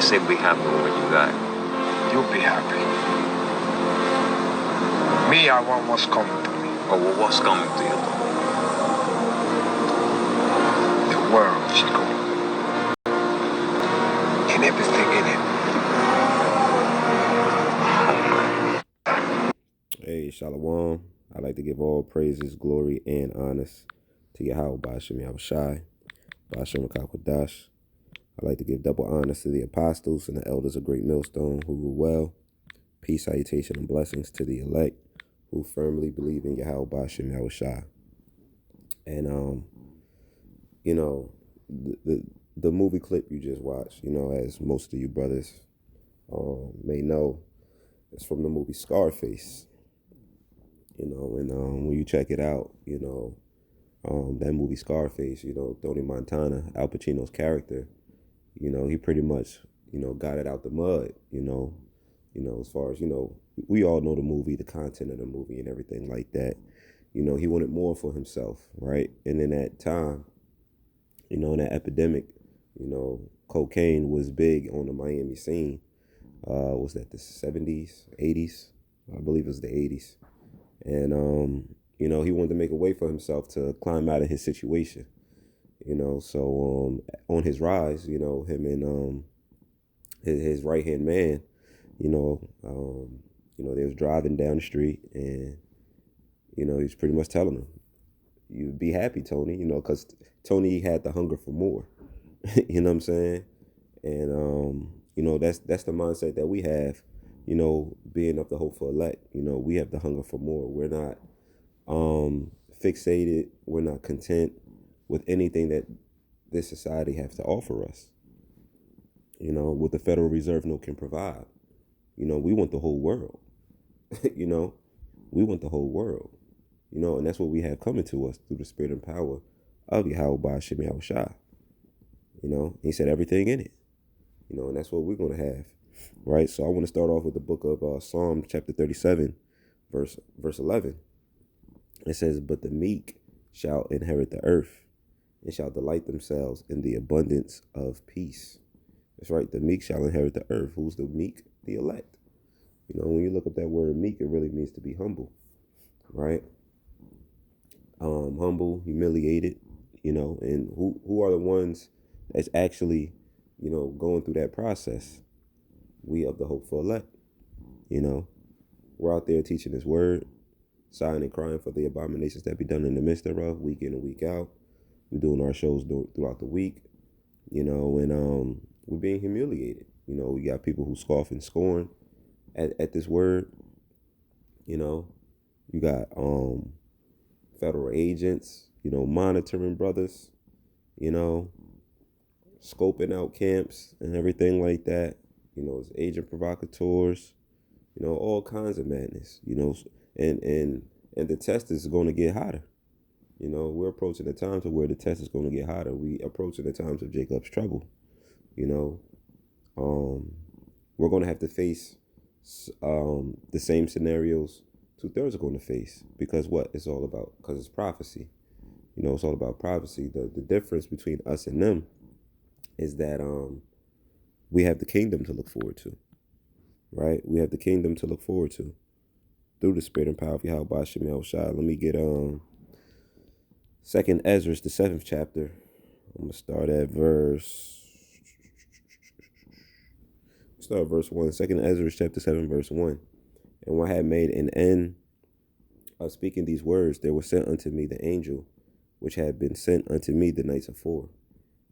I say be happy with what you got. You'll be happy. Me, I want what's coming to me. Oh, well, what's coming to you, though? The world, Chico. And everything in it. Hey, Shalom. I'd like to give all praises, glory, and honors to Yahweh Ba'ashem Yahushai, Ba'ashem Akakwadash. I'd like to give double honors to the apostles and the elders of Great Millstone who rule well. Peace, salutation, and blessings to the elect who firmly believe in Yahweh Ba'ashem Yahushai. And, you know, the movie clip you just watched, you know, as most of you brothers may know, it's from the movie Scarface. You know, and when you check it out, you know, that movie Scarface, you know, Tony Montana, Al Pacino's character, you know, he pretty much, you know, got it out the mud, you know, as far as, you know, we all know the movie, the content of the movie and everything like that. You know, he wanted more for himself, right? And in that time, you know, in that epidemic, you know, cocaine was big on the Miami scene. Was that the 70s, 80s? I believe it was the 80s. And, you know, he wanted to make a way for himself to climb out of his situation, you know. So on his rise, you know, him and his right-hand man, you know, they was driving down the street and, you know, he's pretty much telling him, you'd be happy, Tony, you know, because Tony had the hunger for more, you know what I'm saying? And, you know, that's the mindset that we have. You know, being of the hopeful elect, you know, we have the hunger for more. We're not fixated. We're not content with anything that this society has to offer us. You know, what the Federal Reserve note can provide. You know, we want the whole world. You know, we want the whole world. You know, and that's what we have coming to us through the spirit and power of Yahweh Ba'ashem Yahushai. You know, he said everything in it. You know, and that's what we're going to have. Right, so I want to start off with the book of Psalm chapter 37, verse 11. It says, but the meek shall inherit the earth and shall delight themselves in the abundance of peace. That's right, the meek shall inherit the earth. Who's the meek? The elect. You know, when you look up that word meek, it really means to be humble, right? Humble, humiliated, you know, and who are the ones that's actually, you know, going through that process? We of the hopeful elect, you know, we're out there teaching his word, sighing and crying for the abominations that be done in the midst thereof, week in and week out. We're doing our shows throughout the week, you know, and we're being humiliated. You know, we got people who scoff and scorn at this word. You know, you got federal agents, you know, monitoring brothers, you know, scoping out camps and everything like that. You know, it's agent provocateurs, you know, all kinds of madness, you know, and the test is going to get hotter. You know, we're approaching the times of where the test is going to get hotter. We approaching the times of Jacob's trouble. You know, we're going to have to face the same scenarios 2/3 are going to face, because what it's all about, because it's prophecy. You know, it's all about prophecy. The difference between us and them is that we have the kingdom to look forward to, right? We have the kingdom to look forward to through the spirit and power of Yahweh Ba'ashem Yahushai. Let me get 2nd Ezra, the 7th chapter. I'm gonna start at verse 1. 2nd Ezra chapter 7, verse 1. And when I had made an end of speaking these words, there was sent unto me the angel which had been sent unto me the nights afore.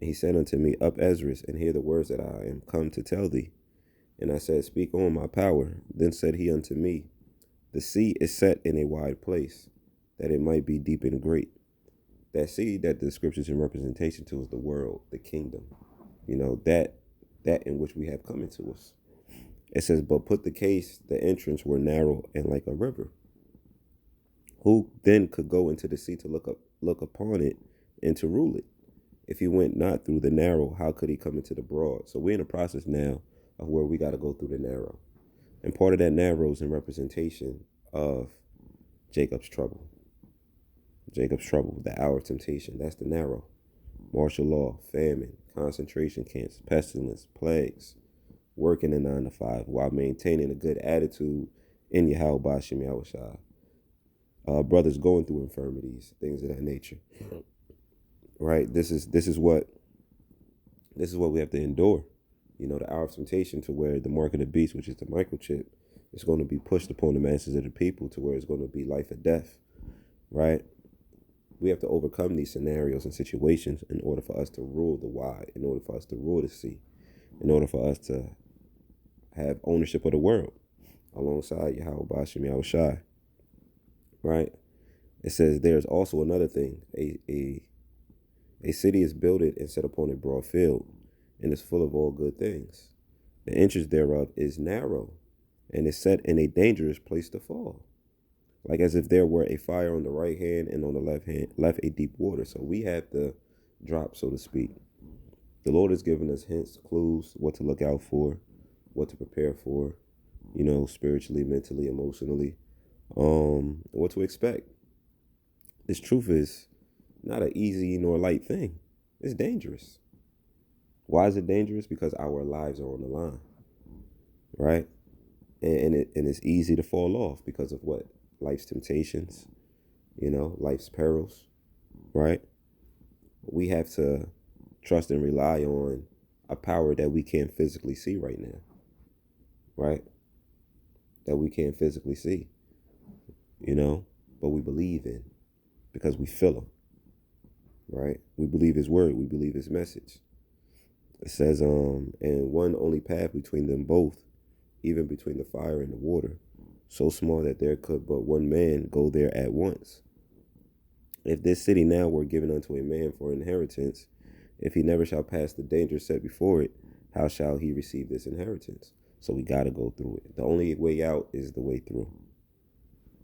And he said unto me, Up, Ezra, and hear the words that I am come to tell thee. And I said, Speak on, my power. Then said he unto me, The sea is set in a wide place, that it might be deep and great. That sea that the scriptures in representation to is the world, the kingdom. You know, that in which we have coming to us. It says, But put the case, the entrance were narrow and like a river. Who then could go into the sea to look upon it and to rule it? If he went not through the narrow, how could he come into the broad? So we're in a process now of where we got to go through the narrow. And part of that narrow is in representation of Jacob's trouble. Jacob's trouble, the hour of temptation. That's the narrow. Martial law, famine, concentration camps, pestilence, plagues, working a 9 to 5 while maintaining a good attitude in Yahweh Bashem Yahushua. Brothers going through infirmities, things of that nature. Right? This is what we have to endure. You know, the hour of temptation, to where the mark of the beast, which is the microchip, is going to be pushed upon the masses of the people, to where it's going to be life or death. Right? We have to overcome these scenarios and situations in order for us to rule the Y, in order for us to rule the C, in order for us to have ownership of the world alongside Yahweh Bashem Yahushai. Right? It says there's also another thing. A city is builded and set upon a broad field, and is full of all good things. The entrance thereof is narrow, and is set in a dangerous place to fall. Like as if there were a fire on the right hand, and on the left a deep water. So we have to drop, so to speak. The Lord has given us hints, clues, what to look out for, what to prepare for, you know, spiritually, mentally, emotionally, what to expect. This truth is not an easy nor light thing. It's dangerous. Why is it dangerous? Because our lives are on the line, right? And it's easy to fall off because of what? Life's temptations, you know, life's perils, right? We have to trust and rely on a power that we can't physically see right now, right? That we can't physically see, you know, but we believe in, because we feel him, right? We believe his word. We believe his message. It says, and one only path between them both, even between the fire and the water, so small that there could but one man go there at once. If this city now were given unto a man for inheritance, if he never shall pass the danger set before it, how shall he receive this inheritance? So we got to go through it. The only way out is the way through.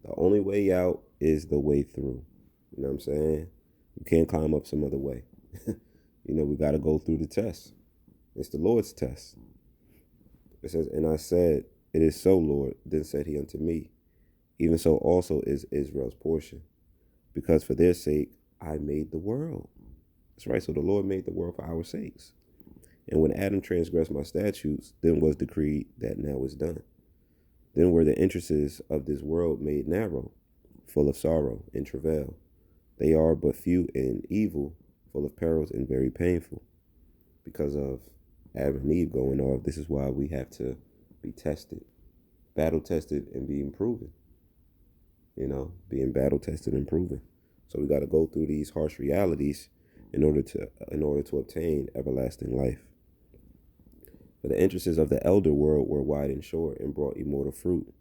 The only way out is the way through. You know what I'm saying? You can't climb up some other way. You know, we got to go through the test. It's the Lord's test. It says, and I said, it is so, Lord. Then said he unto me, even so also is Israel's portion, because for their sake I made the world. That's right. So the Lord made the world for our sakes. And when Adam transgressed my statutes, then was decreed that now is done. Then were the entrances of this world made narrow, full of sorrow and travail. They are but few and evil, full of perils and very painful. Because of Adam and Eve going off, this is why we have to be tested, battle tested, and being proven. You know, being battle tested and proven. So we got to go through these harsh realities in order to obtain everlasting life. For the entrances of the elder world were wide and short, and brought immortal fruit.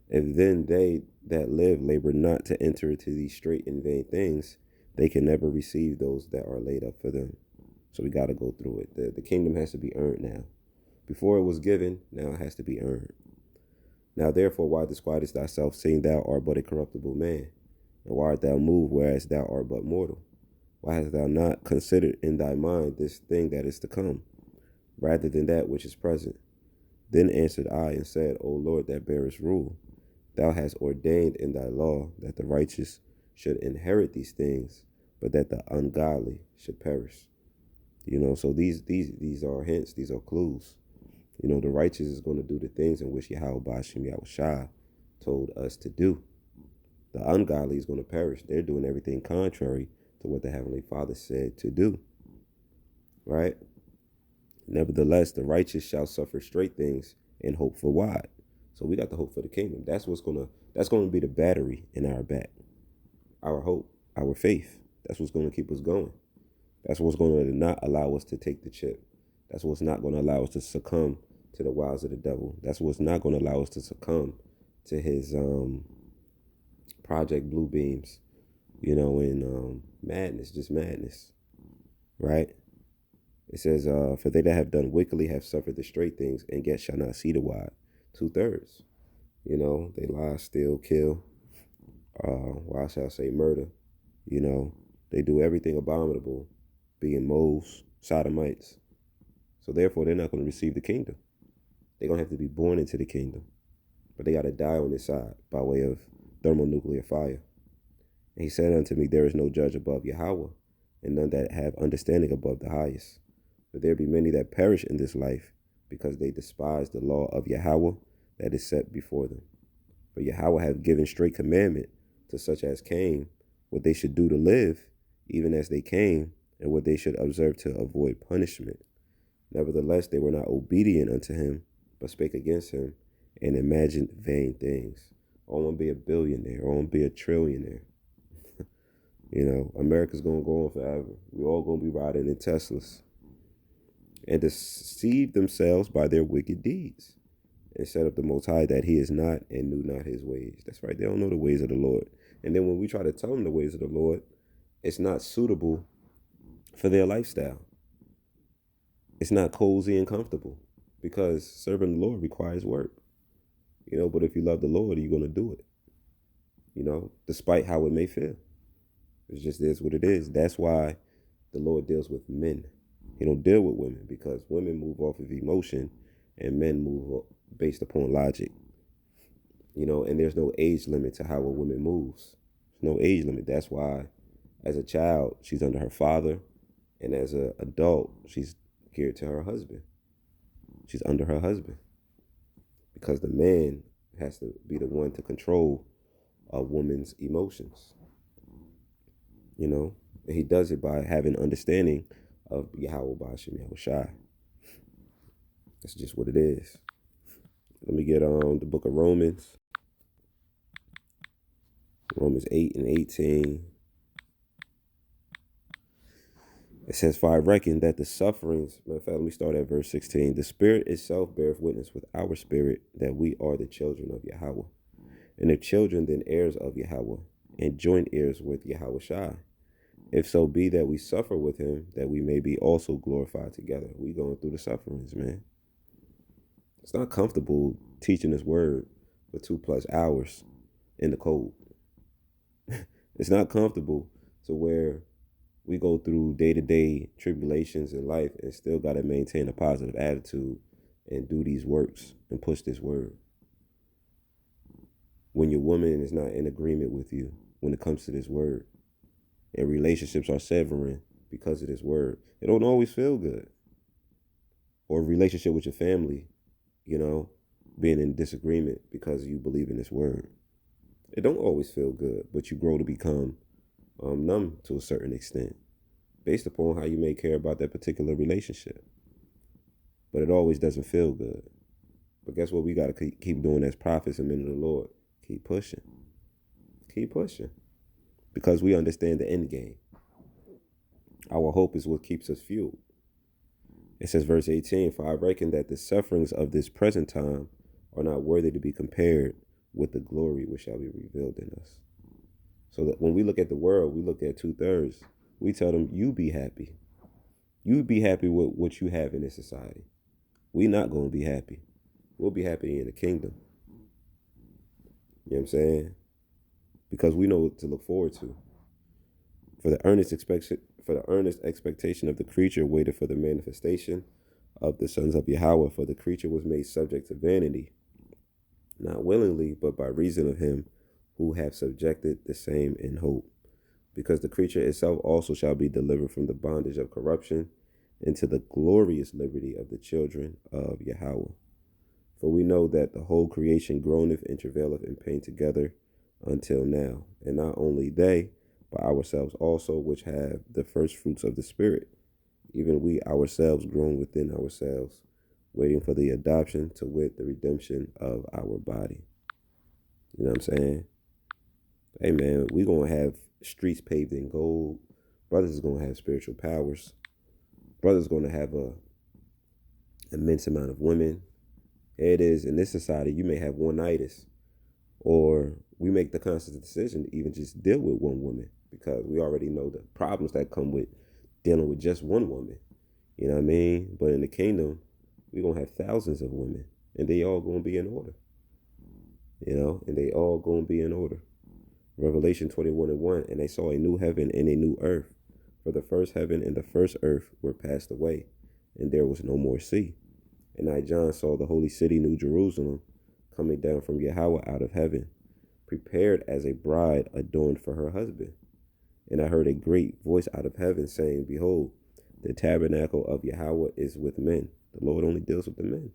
If then they that live labor not to enter into these straight and vain things, they can never receive those that are laid up for them. So we got to go through it. The kingdom has to be earned now. Before it was given, now it has to be earned. Now therefore, why disquietest thyself, seeing thou art but a corruptible man? And why art thou moved, whereas thou art but mortal? Why hast thou not considered in thy mind this thing that is to come, rather than that which is present? Then answered I and said, O Lord, that bearest rule, thou hast ordained in thy law that the righteous should inherit these things, but that the ungodly should perish. You know, so these are hints, these are clues. You know, the righteous is going to do the things in which Yahweh Bashem Yahushua told us to do. The ungodly is going to perish. They're doing everything contrary to what the Heavenly Father said to do. Right? Nevertheless, the righteous shall suffer straight things and hope for wide. So we got the hope for the kingdom. That's going to be the battery in our back. Our hope, our faith. That's what's going to keep us going. That's what's going to not allow us to take the chip. That's what's not going to allow us to succumb to the wiles of the devil. That's what's not going to allow us to succumb to his Project Blue Beams, you know, and madness, just madness, right? It says, for they that have done wickedly have suffered the straight things, and yet shall not see the wide. 2/3. You know, they lie, steal, kill. Why shall I say murder? You know, they do everything abominable, being moles, sodomites. So therefore, they're not going to receive the kingdom. They're going to have to be born into the kingdom. But they got to die on this side by way of thermonuclear fire. And he said unto me, there is no judge above Yahweh, and none that have understanding above the highest. For there be many that perish in this life, because they despise the law of Yahweh that is set before them. For Yahweh hath given straight commandment to such as came, what they should do to live, even as they came, and what they should observe to avoid punishment. Nevertheless, they were not obedient unto him, but spake against him, and imagined vain things. I want to be a billionaire. I want to be a trillionaire. America's going to go on forever. We're all going to be riding in Teslas. And deceive themselves by their wicked deeds, and set up the Most High that he is not, and knew not his ways. That's right. They don't know the ways of the Lord. And then when we try to tell them the ways of the Lord, it's not suitable for their lifestyle. It's not cozy and comfortable, because serving the Lord requires work. But if you love the Lord, you're going to do it, despite how it may feel. It just is what it is. That's why the Lord deals with men. He don't deal with women, because women move off of emotion and men move based upon logic. And there's no age limit to how a woman moves. There's no age limit. That's why as a child, she's under her father, and as an adult, she's geared to her husband. She's under her husband, because the man has to be the one to control a woman's emotions. And he does it by having understanding of Yahweh Ba'ashem Yahweh Shai. That's just what it is. Let me get the book of Romans 8 and 18. It says, for I reckon that the sufferings, matter of fact, let me start at verse 16. The Spirit itself beareth witness with our spirit that we are the children of Yahweh. And if children, then heirs of Yahweh, and joint heirs with Yahweh Shai. If so be that we suffer with him, that we may be also glorified together. We going through the sufferings, man. It's not comfortable teaching this word for 2+ hours in the cold. It's not comfortable to where we go through day-to-day tribulations in life and still got to maintain a positive attitude and do these works and push this word. When your woman is not in agreement with you when it comes to this word, and relationships are severing because of this word, it don't always feel good. Or a relationship with your family, being in disagreement because you believe in this word. It don't always feel good, but you grow to become numb to a certain extent based upon how you may care about that particular relationship. But it always doesn't feel good. But guess what we got to keep doing as prophets and men of the Lord? Keep pushing. Keep pushing. Because we understand the end game. Our hope is what keeps us fueled. It says, verse 18, for I reckon that the sufferings of this present time are not worthy to be compared with the glory which shall be revealed in us. So that when we look at the world, we look at 2/3. We tell them, you be happy. You be happy with what you have in this society. We not going to be happy. We'll be happy in the kingdom. You know what I'm saying? Because we know what to look forward to. For the earnest expectation of the creature waited for the manifestation of the sons of Yahweh. For the creature was made subject to vanity, not willingly, but by reason of him who hath subjected the same in hope. Because the creature itself also shall be delivered from the bondage of corruption into the glorious liberty of the children of Yahweh. For we know that the whole creation groaneth and travaileth in pain together until now. And not only they, but ourselves also, which have the first fruits of the Spirit. Even we ourselves groan within ourselves, waiting for the adoption, to wit, the redemption of our body. You know what I'm saying? Hey, man, we going to have streets paved in gold. Brothers is going to have spiritual powers. Brothers going to have a immense amount of women. Here it is, in this society, you may have one-itis. Or we make the conscious decision to even just deal with one woman, because we already know the problems that come with dealing with just one woman. You know what I mean? But in the kingdom, we're going to have thousands of women, and they all going to be in order. And they all going to be in order. Revelation 21:1, and they saw a new heaven and a new earth. For the first heaven and the first earth were passed away, and there was no more sea. And I, John, saw the holy city, New Jerusalem, coming down from Yahweh out of heaven, prepared as a bride adorned for her husband. And I heard a great voice out of heaven saying, behold, The tabernacle of Yahweh is with men. The Lord only deals with the men.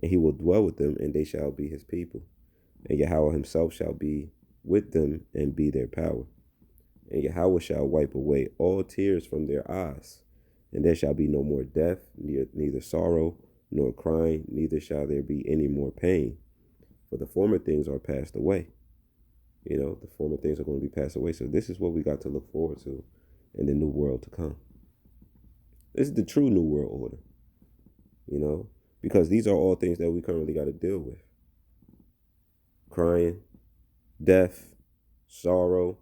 And he will dwell with them, and they shall be his people. And Yahweh himself shall be with them and be their power. And Yahweh shall wipe away all tears from their eyes. And there shall be no more death, neither sorrow, nor crying, neither shall there be any more pain. For the former things are passed away. The former things are going to be passed away. So this is what we got to look forward to in the new world to come. This is the true new world order, because these are all things that we currently got to deal with. Crying, death, sorrow,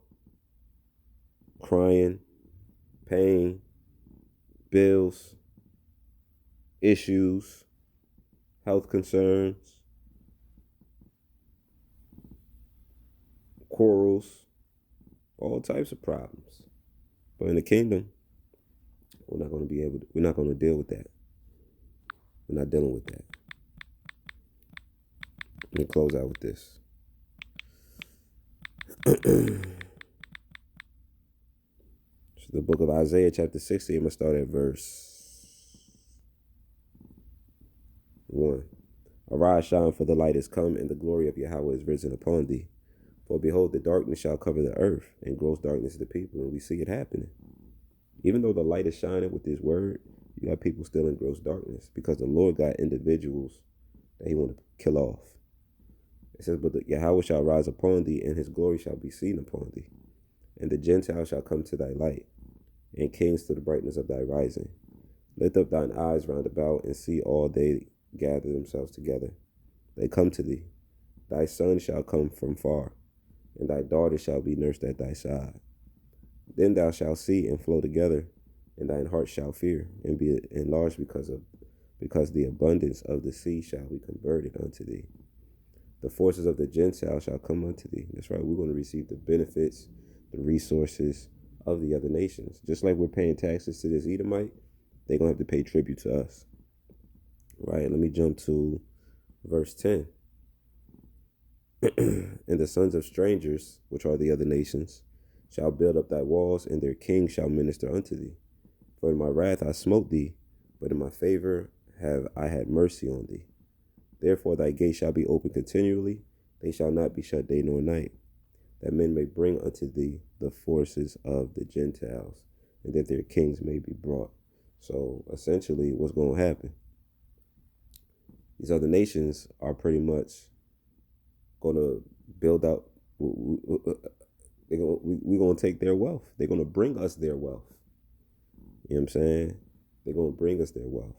crying, pain, bills, issues, health concerns, quarrels, all types of problems. But in the kingdom, we're not going to deal with that. We're not dealing with that. Let me close out with this. So the book of Isaiah, chapter 60, I'm going to start at verse 1. Arise, shine, for the light is come, and the glory of Yahweh is risen upon thee. For behold, the darkness shall cover the earth, and gross darkness the people, and we see it happening. Even though the light is shining with his word, you got people still in gross darkness, because the Lord got individuals that he want to kill off. It says, but Yahweh shall rise upon thee, and his glory shall be seen upon thee. And the Gentiles shall come to thy light, and kings to the brightness of thy rising. Lift up thine eyes round about, and see all they gather themselves together. They come to thee. Thy son shall come from far, and thy daughter shall be nursed at thy side. Then thou shalt see and flow together, and thine heart shall fear, and be enlarged because the abundance of the sea shall be converted unto thee. The forces of the Gentiles shall come unto thee. That's right, we're going to receive the benefits, the resources of the other nations. Just like we're paying taxes to this Edomite, they're going to have to pay tribute to us. Right, let me jump to verse 10. And the sons of strangers, which are the other nations, shall build up thy walls, and their kings shall minister unto thee. For in my wrath I smote thee, but in my favor have I had mercy on thee. Therefore thy gates shall be open continually, they shall not be shut day nor night, that men may bring unto thee the forces of the Gentiles, and that their kings may be brought. So essentially what's going to happen? These other nations are pretty much going to build up, we're going to take their wealth. They're going to bring us their wealth. You know what I'm saying? They're going to bring us their wealth.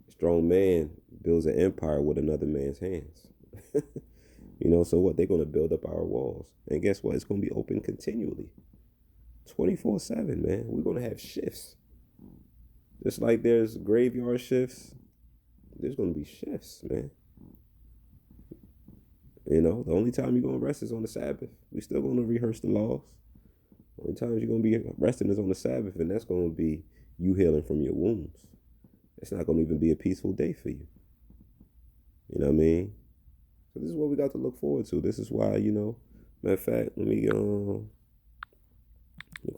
A strong man builds an empire with another man's hands. So what? They're going to build up our walls. And guess what? It's going to be open continually. 24/7, man. We're going to have shifts. Just like there's graveyard shifts, there's going to be shifts, man. The only time you're going to rest is on the Sabbath. We're still going to rehearse the laws. The only times you're going to be resting is on the Sabbath, and that's going to be you healing from your wounds. It's not going to even be a peaceful day for you. You know what I mean? So this is what we got to look forward to. This is why, matter of fact, let me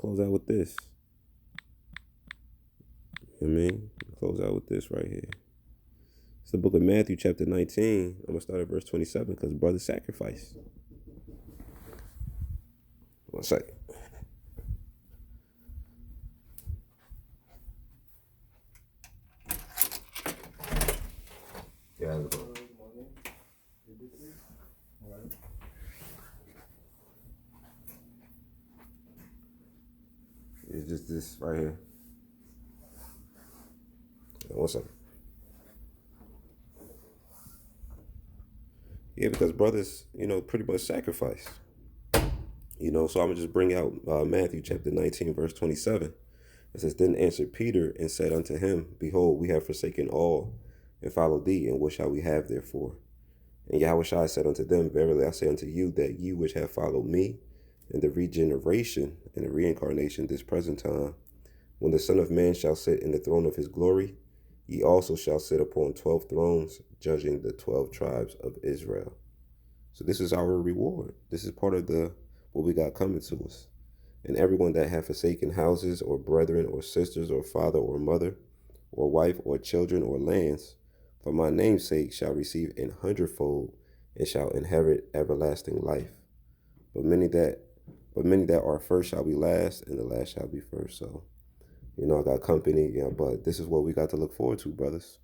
close out with this. You know what I mean? Close out with this right here. It's the book of Matthew, chapter 19. I'm going to start at verse 27 because brother sacrificed. 1 second. Yeah, it's just this right here. 1 second. Yeah, because brothers, pretty much sacrifice. So I'm going to just bring out Matthew chapter 19, verse 27. It says, Then answered Peter and said unto him, Behold, we have forsaken all and followed thee, and what shall we have therefore? And Yahushua said unto them, Verily I say unto you, that ye which have followed me in the regeneration and the reincarnation this present time, when the Son of Man shall sit in the throne of his glory, ye also shall sit upon 12 thrones, judging the 12 tribes of Israel. So this is our reward. This is part of what we got coming to us. And everyone that hath forsaken houses, or brethren, or sisters, or father, or mother, or wife, or children, or lands, for my name's sake shall receive an hundredfold, and shall inherit everlasting life. But many that are first shall be last, and the last shall be first. So, I got company, but this is what we got to look forward to, brothers.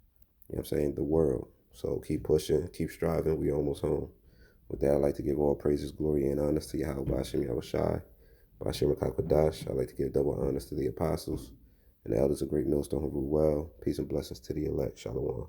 You know what I'm saying? The world. So keep pushing, keep striving. We almost home. With that, I'd like to give all praises, glory, and honor to Yahweh Bashem Yahushai, Bashem Rakakwadash. I'd like to give double honors to the apostles and the elders of Great Millstone who rule well. Peace and blessings to the elect. Shalom.